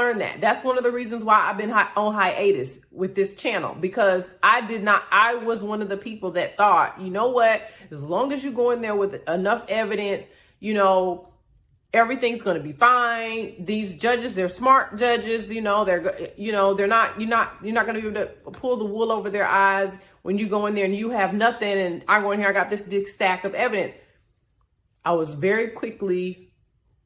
learned that. That's one of the reasons why I've been on hiatus with this channel, because I was one of the people that thought, you know what, as long as you go in there with enough evidence, everything's going to be fine. These judges, they're smart judges, you're not going to be able to pull the wool over their eyes when you go in there and you have nothing. And I go in here, I got this big stack of evidence. I was very quickly,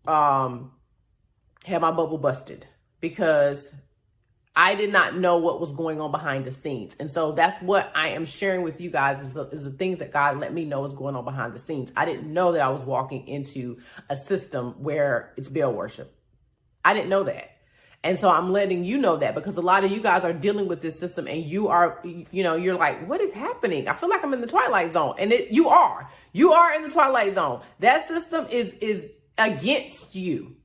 had my bubble busted, because I did not know what was going on behind the scenes. And so that's what I am sharing with you guys is the things that God let me know is going on behind the scenes. I didn't know that I was walking into a system where it's Baal worship. I didn't know that. And so I'm letting you know that, because a lot of you guys are dealing with this system and you're like, what is happening? I feel like I'm in the twilight zone. And you are in the twilight zone. That system is against you.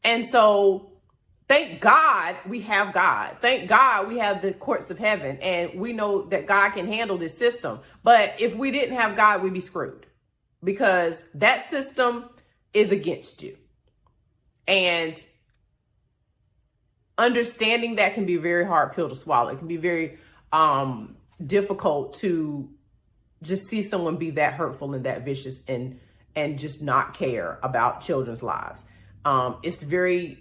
And so thank God we have God. Thank God we have the courts of heaven, and we know that God can handle this system. But if we didn't have God, we'd be screwed, because that system is against you. And understanding that can be a very hard pill to swallow. It can be very difficult to just see someone be that hurtful and that vicious and just not care about children's lives. It's very,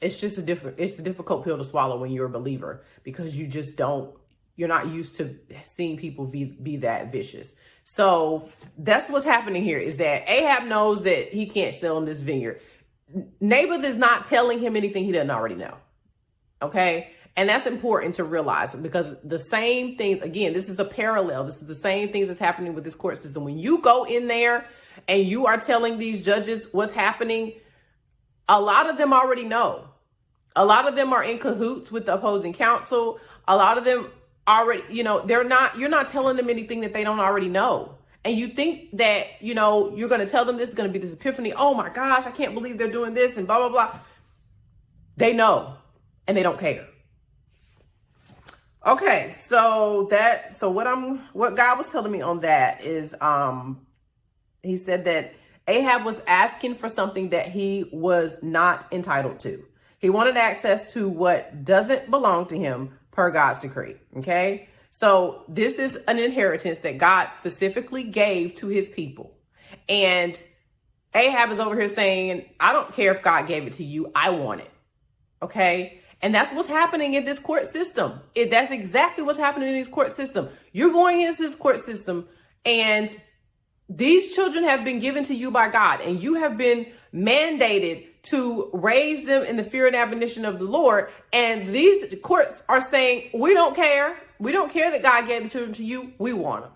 it's a difficult pill to swallow when you're a believer, because you're not used to seeing people be that vicious. So that's what's happening here, is that Ahab knows that he can't sell in this vineyard. Naboth is not telling him anything he doesn't already know. Okay. And that's important to realize, because the same things, again, this is a parallel. This is the same things that's happening with this court system. When you go in there and you are telling these judges what's happening, a lot of them already know. A lot of them are in cahoots with the opposing counsel. A lot of them already, you're not telling them anything that they don't already know. And you think that, you're going to tell them this is going to be this epiphany. Oh my gosh, I can't believe they're doing this and blah, blah, blah. They know, and they don't care. Okay. So what God was telling me on that is, he said that Ahab was asking for something that he was not entitled to. He wanted access to what doesn't belong to him per God's decree. Okay. So this is an inheritance that God specifically gave to his people. And Ahab is over here saying, I don't care if God gave it to you. I want it. Okay. And that's what's happening in this court system. That's exactly what's happening in this court system. You're going into this court system, and these children have been given to you by God, and you have been mandated to raise them in the fear and admonition of the Lord. And these courts are saying, we don't care. We don't care that God gave the children to you. We want them.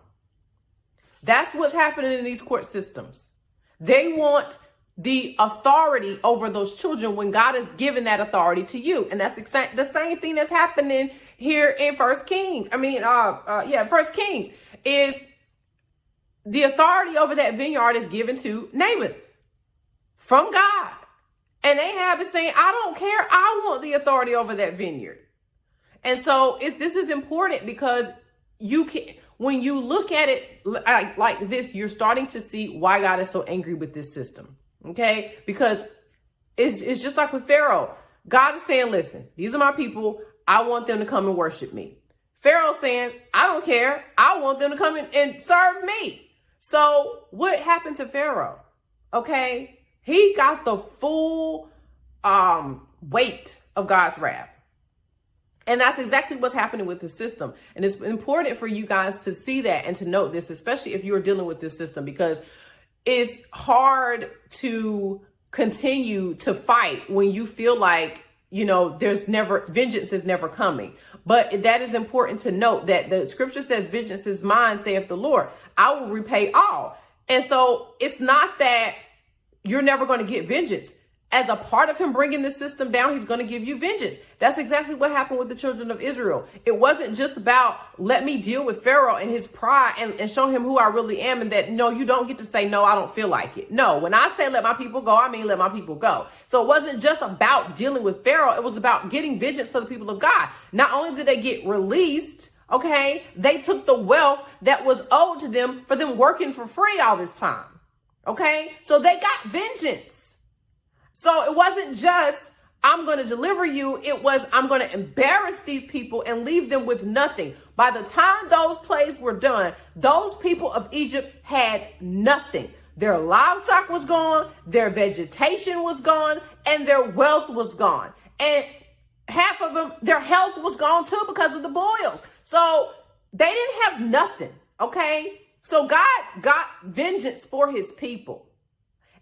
That's what's happening in these court systems. They want the authority over those children when God has given that authority to you. And that's the same thing that's happening here in First Kings. First Kings is the authority over that vineyard is given to Naboth from God. And Ahab is saying, I don't care. I want the authority over that vineyard. And so this is important, because when you look at it like this, you're starting to see why God is so angry with this system. Okay. Because it's just like with Pharaoh. God is saying, listen, these are my people. I want them to come and worship me. Pharaoh's saying, I don't care. I want them to come and serve me. So what happened to Pharaoh? Okay. He got the full weight of God's wrath. And that's exactly what's happening with the system. And it's important for you guys to see that and to note this, especially if you're dealing with this system, because it's hard to continue to fight when you feel like, vengeance is never coming. But that is important to note, that the scripture says, vengeance is mine, saith the Lord. I will repay all. And so it's not that you're never going to get vengeance. As a part of him bringing the system down, he's going to give you vengeance. That's exactly what happened with the children of Israel. It wasn't just about, let me deal with Pharaoh and his pride and show him who I really am, and that, no, you don't get to say, no, I don't feel like it. No, when I say let my people go, I mean let my people go. So it wasn't just about dealing with Pharaoh. It was about getting vengeance for the people of God. Not only did they get released, okay, they took the wealth that was owed to them for them working for free all this time. Okay, so they got vengeance. So it wasn't just, I'm going to deliver you. It was, I'm going to embarrass these people and leave them with nothing. By the time those plagues were done, those people of Egypt had nothing. Their livestock was gone, their vegetation was gone, and their wealth was gone. And half of them, their health was gone too because of the boils. So they didn't have nothing, okay? So God got vengeance for his people.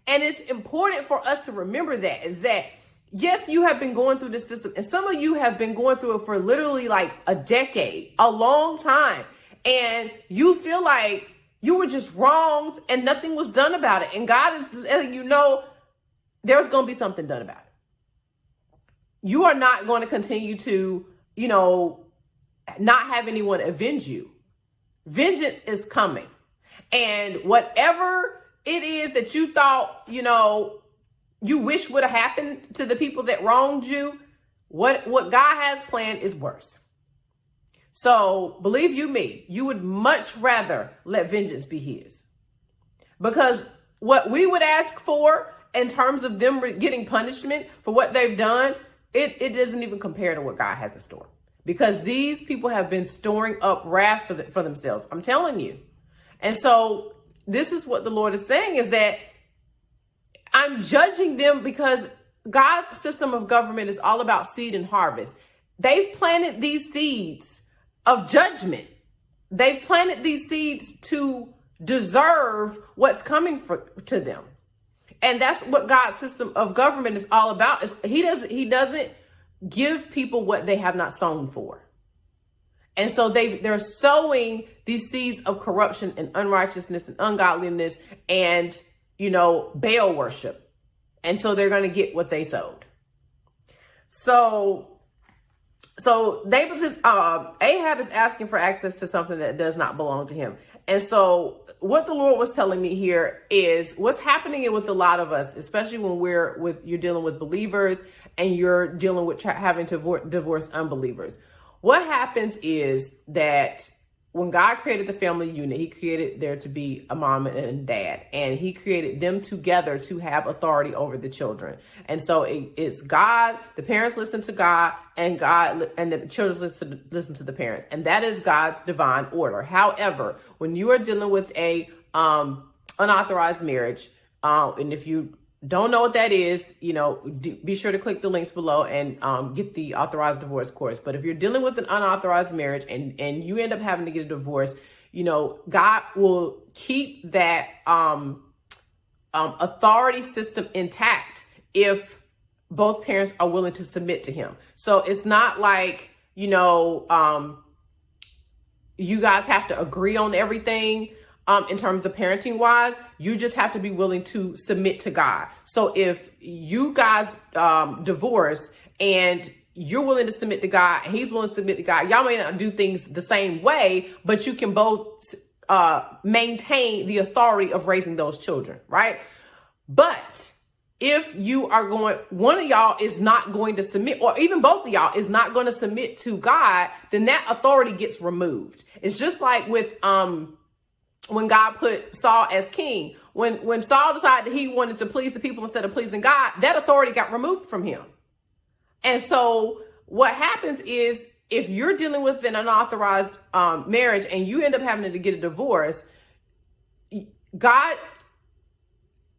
And it's important for us to remember that, is that, yes, you have been going through this system, and some of you have been going through it for literally like a decade, a long time. And you feel like you were just wronged and nothing was done about it. And God is letting you know there's going to be something done about it. You are not going to continue to, not have anyone avenge you. Vengeance is coming. And whatever it is that you thought, you wish would have happened to the people that wronged you, what God has planned is worse. So believe you me, you would much rather let vengeance be his. Because what we would ask for in terms of them getting punishment for what they've done, it doesn't even compare to what God has in store. Because these people have been storing up wrath for themselves. I'm telling you. And so this is what the Lord is saying, is that I'm judging them because God's system of government is all about seed and harvest. They've planted these seeds of judgment. They've planted these seeds to deserve what's coming to them. And that's what God's system of government is all about. He doesn't give people what they have not sown for. And so they're sowing these seeds of corruption and unrighteousness and ungodliness and, Baal worship. And so they're going to get what they sowed. So Ahab is asking for access to something that does not belong to him. And so what the Lord was telling me here is what's happening with a lot of us, especially when you're dealing with believers and you're dealing with having to divorce unbelievers. What happens is that when God created the family unit, he created there to be a mom and a dad, and he created them together to have authority over the children. And so it's God, the parents listen to God, and the children listen to the parents. And that is God's divine order. However, when you are dealing with a unauthorized marriage, and if you don't know what that is, be sure to click the links below and get the authorized divorce course. But if you're dealing with an unauthorized marriage and you end up having to get a divorce, God will keep that authority system intact if both parents are willing to submit to him. So it's not like, you guys have to agree on everything. In terms of parenting wise, you just have to be willing to submit to God. So if you guys divorce and you're willing to submit to God and he's willing to submit to God, y'all may not do things the same way, but you can both maintain the authority of raising those children, right? But if one of y'all is not going to submit, or even both of y'all is not going to submit to God, then that authority gets removed. It's just like with when God put Saul as king, when Saul decided that he wanted to please the people instead of pleasing God, that authority got removed from him. And so what happens is if you're dealing with an unauthorized marriage and you end up having to get a divorce, God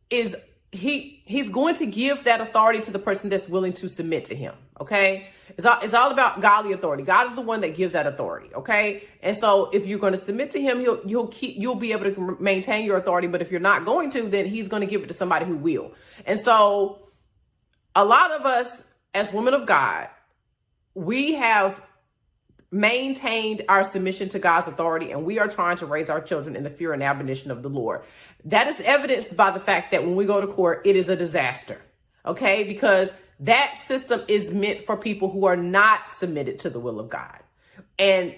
is, he's going to give that authority to the person that's willing to submit to him. Okay. It's all about godly authority. God is the one that gives that authority. Okay. And so if you're going to submit to him, you'll be able to maintain your authority. But if you're not going to, then he's going to give it to somebody who will. And so a lot of us as women of God, we have maintained our submission to God's authority, and we are trying to raise our children in the fear and admonition of the Lord. That is evidenced by the fact that when we go to court, it is a disaster. Okay. Because that system is meant for people who are not submitted to the will of God. And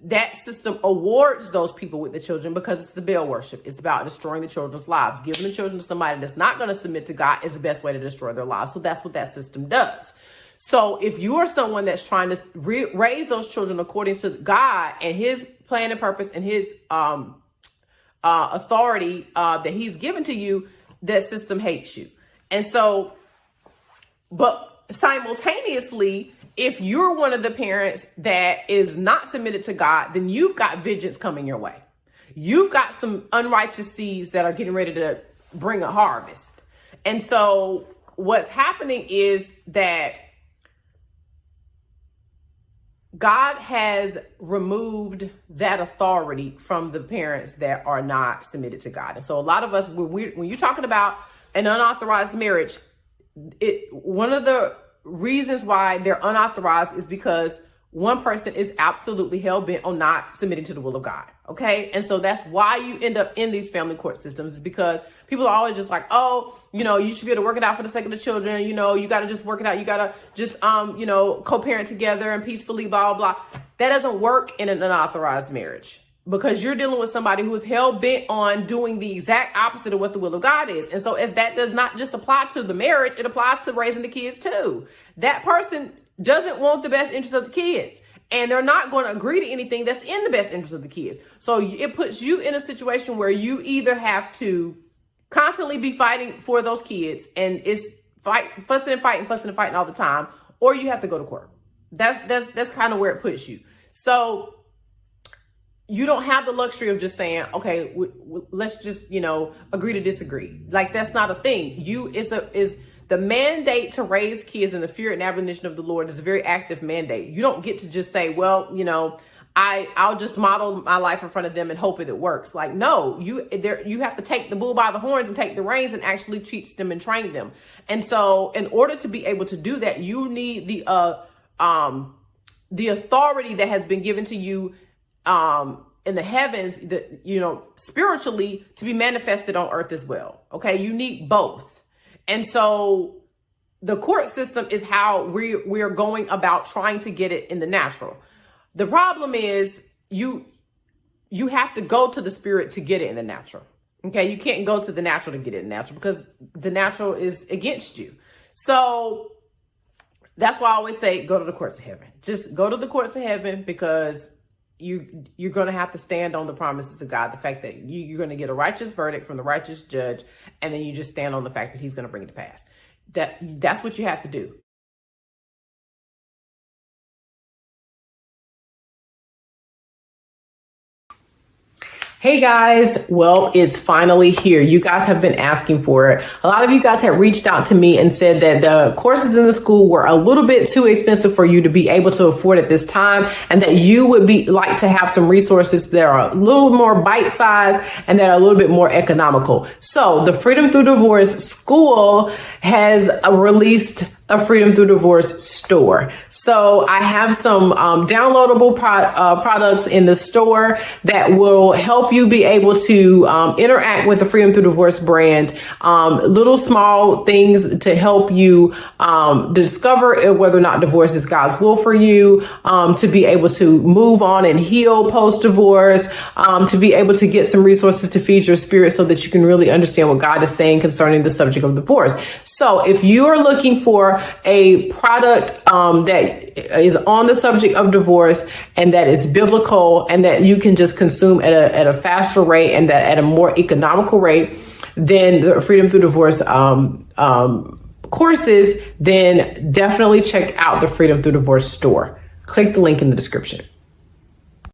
that system awards those people with the children because it's the Baal worship. It's about destroying the children's lives. Giving the children to somebody that's not going to submit to God is the best way to destroy their lives. So that's what that system does. So if you are someone that's trying to raise those children according to God and his plan and purpose and his authority that he's given to you, that system hates you. And so But simultaneously, if you're one of the parents that is not submitted to God, then you've got vengeance coming your way. You've got some unrighteous seeds that are getting ready to bring a harvest. And so what's happening is that God has removed that authority from the parents that are not submitted to God. And so a lot of us, when you're talking about an unauthorized marriage, one of the reasons why they're unauthorized is because one person is absolutely hell-bent on not submitting to the will of God. Okay. And so that's why you end up in these family court systems, is because people are always just like, oh, you should be able to work it out for the sake of the children. You got to just work it out. You got to just, co-parent together and peacefully, blah, blah, blah. That doesn't work in an unauthorized marriage, because you're dealing with somebody who is hell-bent on doing the exact opposite of what the will of God is. And so as that does not just apply to the marriage, it applies to raising the kids too. That person doesn't want the best interest of the kids, and they're not going to agree to anything that's in the best interest of the kids. So it puts you in a situation where you either have to constantly be fighting for those kids, and it's fussing and fighting all the time, or you have to go to court. That's kind of where it puts you. So you don't have the luxury of just saying, okay, let's just, agree to disagree. Like, that's not a thing. The mandate to raise kids in the fear and admonition of the Lord is a very active mandate. You don't get to just say, well, I'll just model my life in front of them and hope it works. Like, no, you have to take the bull by the horns and take the reins and actually teach them and train them. And so in order to be able to do that, you need the authority that has been given to you in the heavens, spiritually, to be manifested on earth as well. Okay. You need both. And so the court system is how we're going about trying to get it in the natural. The problem is you have to go to the spirit to get it in the natural. Okay. You can't go to the natural to get it in the natural, because the natural is against you. So that's why I always say, go to the courts of heaven. Just go to the courts of heaven, because you're going to have to stand on the promises of God. The fact that you're going to get a righteous verdict from the righteous judge, and then you just stand on the fact that he's going to bring it to pass. That's what you have to do. Hey guys, well, it's finally here. You guys have been asking for it. A lot of you guys have reached out to me and said that the courses in the school were a little bit too expensive for you to be able to afford at this time, and that you would like to have some resources that are a little more bite-sized and that are a little bit more economical. So the Freedom Through Divorce School has released a Freedom Through Divorce store. So I have some downloadable products in the store that will help you be able to interact with the Freedom Through Divorce brand. Little small things to help you discover whether or not divorce is God's will for you, to be able to move on and heal post-divorce, to be able to get some resources to feed your spirit so that you can really understand what God is saying concerning the subject of divorce. So if you are looking for a product that is on the subject of divorce, and that is biblical, and that you can just consume at a faster rate, and that at a more economical rate than the Freedom Through Divorce courses, then definitely check out the Freedom Through Divorce store. Click the link in the description.